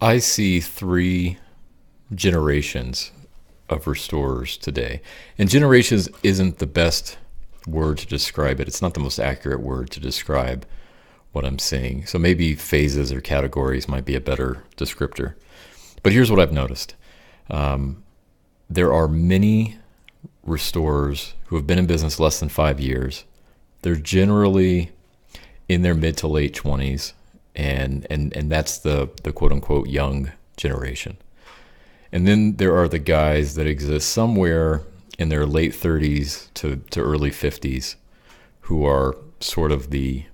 I see three generations of restorers today. And generations isn't the best word to describe it. It's not the most accurate word to describe what I'm seeing. So maybe phases or categories might be a better descriptor. But here's what I've noticed. There are many restorers who have been in business less than 5 years. They're generally in their mid to late 20s, and that's the quote unquote young generation. And then there are the guys that exist somewhere in their late 30s to early 50s who are sort of the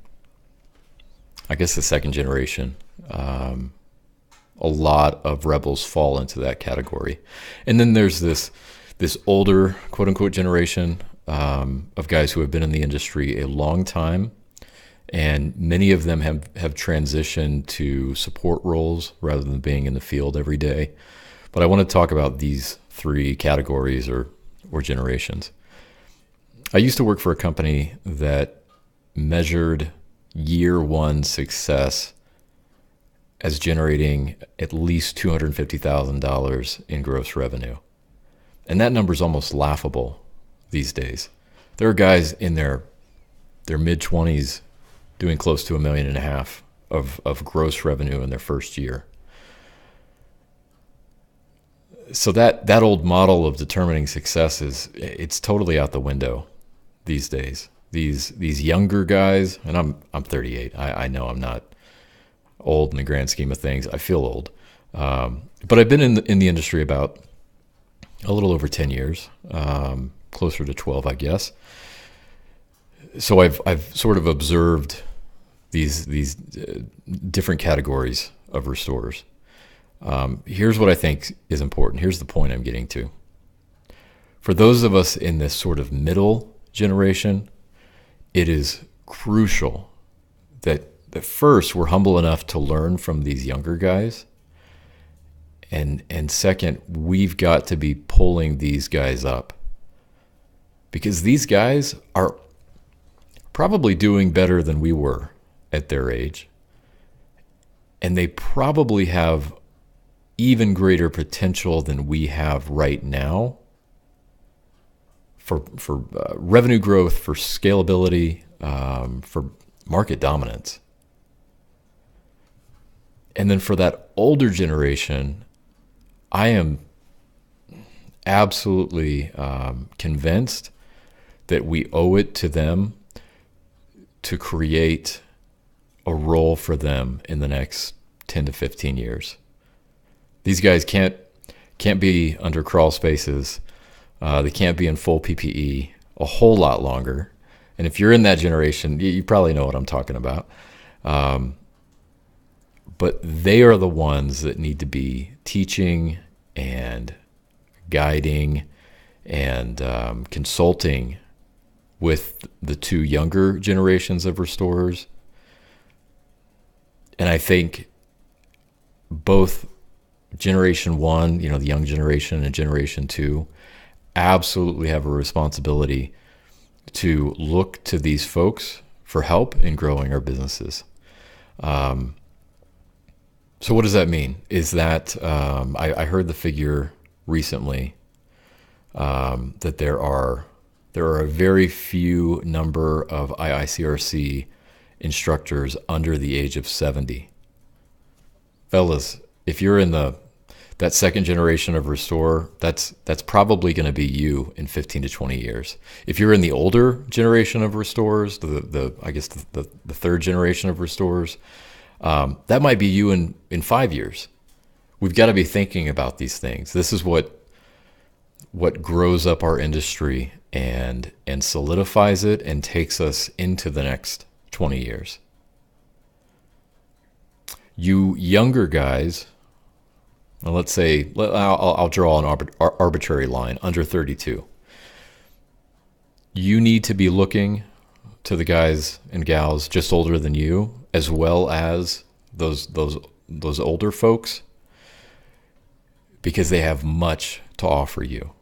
second generation. A lot of rebels fall into that category. And then there's this older quote unquote generation of guys who have been in the industry a long time. And many of them have transitioned to support roles rather than being in the field every day. But I want to talk about these three categories or generations. I used to work for a company that measured year one success as generating at least $250,000 in gross revenue. And that number is almost laughable these days. There are guys in their mid 20s doing close to $1.5 million of gross revenue in their first year. So that old model of determining success it's totally out the window these days. These younger guys, and I'm 38. I know I'm not old in the grand scheme of things. I feel old, but I've been in the industry about a little over 10 years, closer to 12, I guess. So I've sort of observed these different categories of restorers. Here's what I think is important. Here's the point I'm getting to. For those of us in this sort of middle generation, it is crucial that first we're humble enough to learn from these younger guys. And second, we've got to be pulling these guys up. Because these guys are probably doing better than we were at their age. And they probably have even greater potential than we have right now for revenue growth, for scalability, for market dominance. And then for that older generation, I am absolutely convinced that we owe it to them to create a role for them in the next 10 to 15 years. These guys can't be under crawl spaces. They can't be in full PPE a whole lot longer. And if you're in that generation, you probably know what I'm talking about. But they are the ones that need to be teaching and guiding and consulting with the two younger generations of restorers. And I think both Generation 1, the young generation, and Generation 2 absolutely have a responsibility to look to these folks for help in growing our businesses. So what does that mean? Is that I heard the figure recently that there are a very few number of IICRC instructors under the age of 70. Fellas, if you're in that second generation of restore, that's probably going to be you in 15 to 20 years. If you're in the older generation of restorers, the third generation of restorers, that might be you in 5 years. We've got to be thinking about these things. This is what grows up our industry and solidifies it and takes us into the next 20 years. You younger guys, well, let's say, I'll draw an arbitrary line, under 32. You need to be looking to the guys and gals just older than you, as well as those older folks, because they have much to offer you.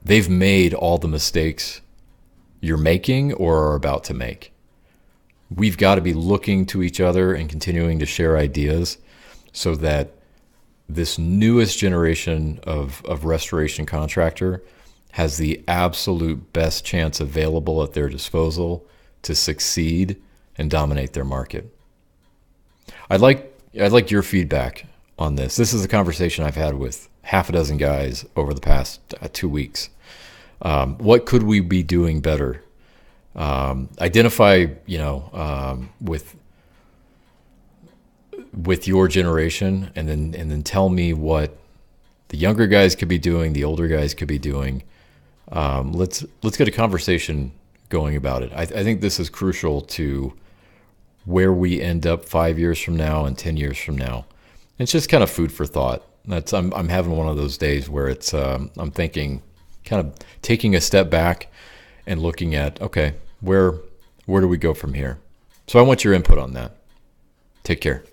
They've made all the mistakes you're making or are about to make. We've got to be looking to each other and continuing to share ideas so that this newest generation of restoration contractor has the absolute best chance available at their disposal to succeed and dominate their market. I'd like your feedback on this. This is a conversation I've had with half a dozen guys over the past 2 weeks. What could we be doing better? Identify, with your generation, and then tell me what the younger guys could be doing, the older guys could be doing. Let's get a conversation going about it. I think this is crucial to where we end up 5 years from now and 10 years from now. It's just kind of food for thought. I'm having one of those days where it's I'm thinking, kind of taking a step back and looking at, okay, where do we go from here? So I want your input on that. Take care.